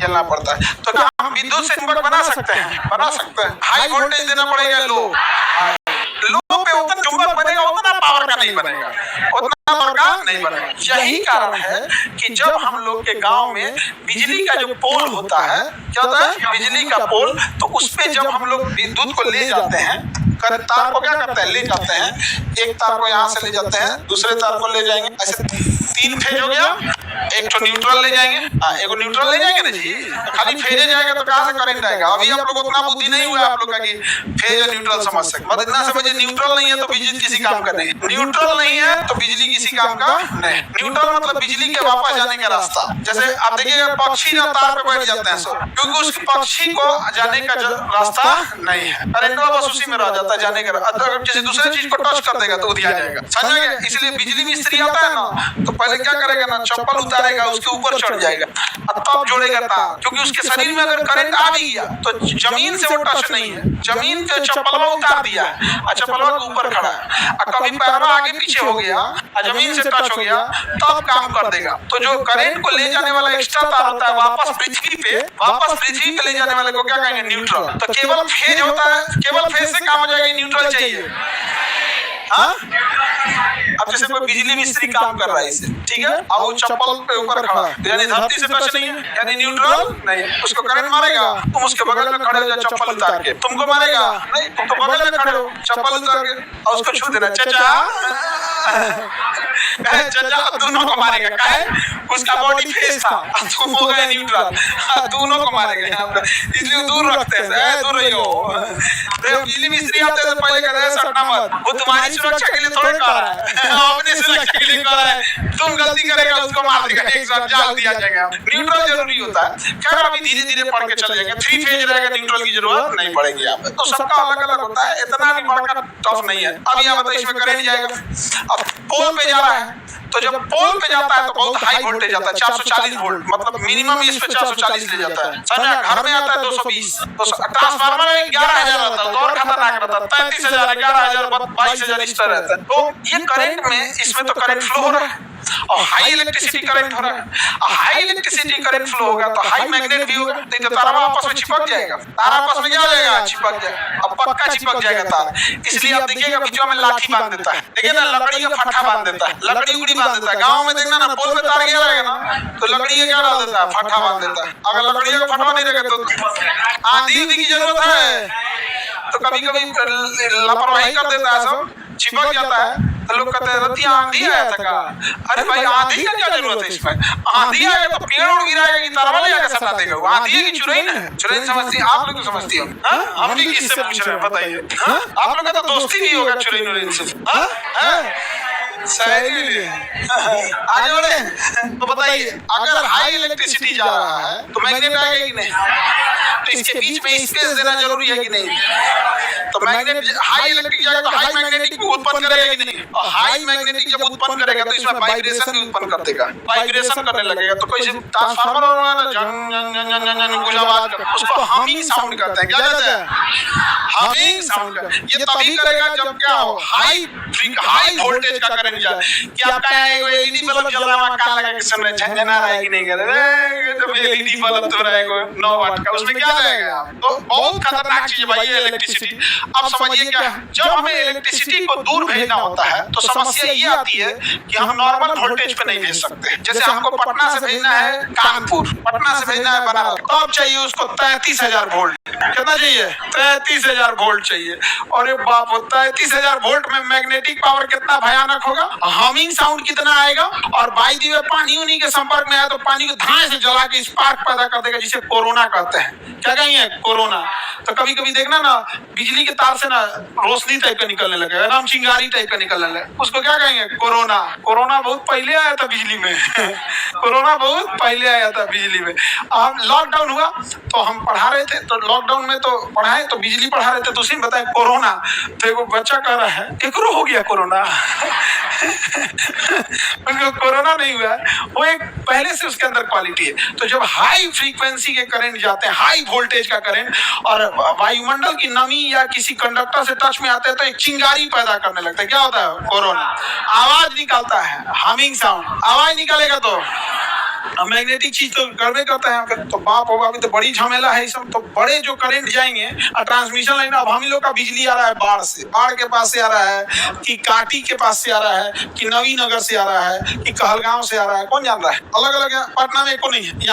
झेलना पड़ता है। तो क्या हम विद्युत से चुंबक बना सकते हैं? बना सकते हैं। हाई वोल्टेज देना पड़ेगा, लो पे उतना चुंबक बनेगा, उतना पावर का नहीं बनेगा, उतना पावर का नहीं बनेगा। यही कारण है कि जब हम लोग के गांव में बिजली का जो पोल होता है, क्या होता है? बिजली का पोल, तो उस पे जब हम लोग विद्युत को ले जाते हैं, तार को क्या करते हैं? ले जाते हैं, एक तार को यहाँ से ले जाते हैं, दूसरे तार को ले जाएंगे, ऐसे 3 फेज हो गया, एक तो न्यूट्रल ले जाएंगे, एक न्यूट्रल ले जाएंगे ना जी, खाली फेज जाएगा तो कहाँ से करंट आएगा? अभी आप लोग उतना बुद्धि नहीं हुआ आप लोग का कि फेज और न्यूट्रल समझ सके, मतलब इतना समझिए न्यूट्रल नहीं है तो बिजली किसी काम का नहीं, न्यूट्रल नहीं है तो बिजली किसी काम का नहीं। न्यूट्रल मतलब बिजली के वापस जाने का रास्ता। जैसे आप देखिएगा पक्षी ना तार पे बैठ जाते हैं सब, क्योंकि उस पक्षी को जाने का रास्ता नहीं है, करंट बस उसी में रह जाता है जाने का। अगर किसी दूसरे चीज को टच कर देगा तो उधिया जाएगा, समझ गए? इसलिए बिजली मिस्त्री आता है ना, तो पहले क्या करेगा ना, चप्पल उतारेगा, उसके ऊपर चढ़ जाएगा और तब जोड़ेगा तार, क्योंकि उसके शरीर में अगर करंट आ भी गया तो जमीन से वो टच नहीं है, जमीन के चप्पलवा उतार दिया है और चप्पलवा के ऊपर खड़ा है, और कभी पैरवा आगे पीछे हो गया और जमीन से टच हो गया तब काम कर देगा। तो जो करंट को ले जाने वाला एक्स्ट्रा तार होता है वापस पृथ्वी पे ले जाने वाले को क्या कहेंगे? न्यूट्रल। तो केवल फेज होता है, केवल फेज से काम हो जाएगा, न्यूट्रल चाहिए। हाँ, अब जैसे कोई बिजली मिस्त्री काम कर रहा है इसे, ठीक है, अब वो चप्पल पे ऊपर खड़ा है, यानी धरती से टच नहीं है, यानी न्यूट्रल नहीं, उसको करंट मारेगा, तुम उसके बगल में खड़े हो जाओ चप्पल उतार के, तुमको मारेगा नहीं, तुम तो बगल में खड़े हो चप्पल उतार के और उसको छू देना, चाचा दोनों को मारेगा, काहे? उसका बॉडी फेस था, तुम हो गए न्यूट्रल, दोनों को मारेगा, इसलिए दूर रखते हैं, दूर रहियो। बिजली मिस्त्री आते तो पहले कहते हैं सटना मत, वो तुम्हारी सुरक्षा के लिए थोड़े कर रहा है, अपनी सुरक्षा के लिए कर रहा है, तुम गलती करेगा उसको मार देगा, एक साथ जाल दिया जाएगा। न्यूट्रल जरूरी होता है, खैर अभी धीरे धीरे पढ़ के चले जाएंगे, 3 फेज रहेगा, न्यूट्रल की जरूरत नहीं पड़ेगी यहाँ पे। तो सबका अलग अलग होता है, इतना भी बड़का टफ नहीं है। अब यहाँ बताइए इसमें करंट जाएगा, अब पोल पे जा रहा है, तो जब पोल पे जाता है तो बहुत हाई वोल्टेज जाता है, 440 वोल्ट, मतलब मिनिमम इस पे 440 ले जाता है, समझा? घर में आता है 220, तो ट्रांसफार्मर में 11,000 रहता है, तो और खतरनाक रहता है, 33,000, 11,000, 22,000 इस तरह रहता है। तो ये करंट में, इसमें तो करंट फ्लो हो रहा है और हाई इलेक्ट्रिसिटी करंट हो रहा है, हाई इलेक्ट्रिसिटी करंट फ्लो होगा तो हाई मैग्नेट भी होगा, तो तारा आपस में चिपक जाएगा, तारा आपस में क्या हो जाएगा? चिपक जाएगा, अब पक्का चिपक जाएगा तार। इसलिए आप देखिएगा बीच में लाठी बांध देता है, देखिए ना, लकड़ी का फट्टा बांध देता है, लकड़ी उड़ी बांध देता है। गांव में देखना ना, पोल पे तार गया रहेगा ना तो लकड़ी का क्या डाल देता है? फट्टा बांध देता है। अगर लकड़ी का फट्टा नहीं रहेगा तो आंधी की जरूरत है, तो कभी कभी लापरवाही कर देता है, सब चिपक जाता है, तो लोग कहते हैं रतिया आंधी आया था का। अरे भाई आंधी का क्या जरूरत है इसमें? आंधी आएगा तो पेड़ उड़ गिराएगा कि तार वाले आके सटा देगा, वो आंधी है कि चुड़ैल है? चुड़ैल समझती है, आप लोग तो समझती हो, हम भी किससे पूछ रहे हैं बताइए? आप लोग का तो दोस्ती नहीं होगा चुड़ैल से, सही आगे बढ़े। तो बताइए अगर हाई इलेक्ट्रिसिटी जा रहा है तो मैग्नेट आएगा कि नहीं? तो इसके बीच में स्पेस देना जरूरी है कि नहीं? तो मैग्नेट हाई इलेक्ट्रिक जाएगा तो हाई मैग्नेटिक उत्पन्न करेगा कि नहीं? और हाई मैग्नेटिक जब उत्पन्न करेगा तो इसमें वाइब्रेशन भी उत्पन्न कर देगा, वाइब्रेशन करने लगेगा। तो कोई ट्रांसफार्मर होगा ना, जंग जंग जंग जंग जंग कुछ आवाज करता है, उसको हमिंग साउंड कहते हैं। क्या कहते हैं? Humming sound. ये तभी करेगा जब क्या हो? हाई वोल्टेज का करंट जाए। कि आपका एलईडी बल्ब जल रहा है, कान लगा के सुन रहे, झंझना रहा है कि नहीं कर रहे? जब एलईडी बल्ब तो रहेगा 9 वाट का, उसमें क्या जाएगा? तो बहुत खतरनाक चीज है भाई ये इलेक्ट्रिसिटी। अब समझिए क्या, जब हमें इलेक्ट्रिसिटी को दूर भेजना होता है तो समस्या ये आती है कि हम नॉर्मल वोल्टेज पे नहीं भेज सकते। जैसे हमको पटना से भेजना है कानपुर, पटना से भेजना है बनारस, तब चाहिए उसको 33,000 वोल्ट। कितना चाहिए? 33,000 वोल्ट चाहिए। और ये बाप, 33,000 वोल्ट में मैग्नेटिक पावर कितना भयानक होगा, हमिंग साउंड कितना आएगा। और बाई दी वे पानी उन्हीं के संपर्क में आया तो पानी को धाए से जला के स्पार्क पैदा कर देगा, जिसे कोरोना कहते हैं। क्या कहेंगे? कोरोना। तो कभी कभी देखना ना, बिजली के तार से ना रोशनी टाइप का निकलने लगेगा, राम चिंगारी टाइप का निकलने लगे, उसको क्या कहेंगे? कोरोना। कोरोना बहुत पहले आया था बिजली में कोरोना बहुत पहले आया था बिजली में। हम लॉकडाउन हुआ तो हम पढ़ा रहे थे, तो लॉकडाउन में तो पढ़ाए तो बिजली पढ़ा रहे थे, तो उसी में बताए कोरोना। तो एक बच्चा कह रहा है एकरो हो गया कोरोना उनको कोरोना नहीं हुआ, वो एक पहले से उसके अंदर क्वालिटी है। तो जब हाई फ्रीक्वेंसी के करंट जाते हैं, हाई वोल्टेज का करंट, और वायुमंडल की नमी या किसी कंडक्टर से टच में आते हैं तो एक चिंगारी पैदा करने लगता है। क्या होता है? कोरोना। आवाज निकालता है, हमिंग साउंड। आवाज निकालेगा तो मैग्नेटिक चीज तो करवे करता है यहाँ पे। तो बाप होगा, अभी तो बड़ी झमेला है सब। तो बड़े जो करंट जाएंगे और ट्रांसमिशन लाइन, अब हम लोग का बिजली आ रहा है बाढ़ से, बाढ़ के पास से आ रहा है कि काटी के पास से आ रहा है कि नवीनगर से आ रहा है कि कहलगांव से आ रहा है, कौन जान रहा है। अलग अलग पटना में एको नहीं है।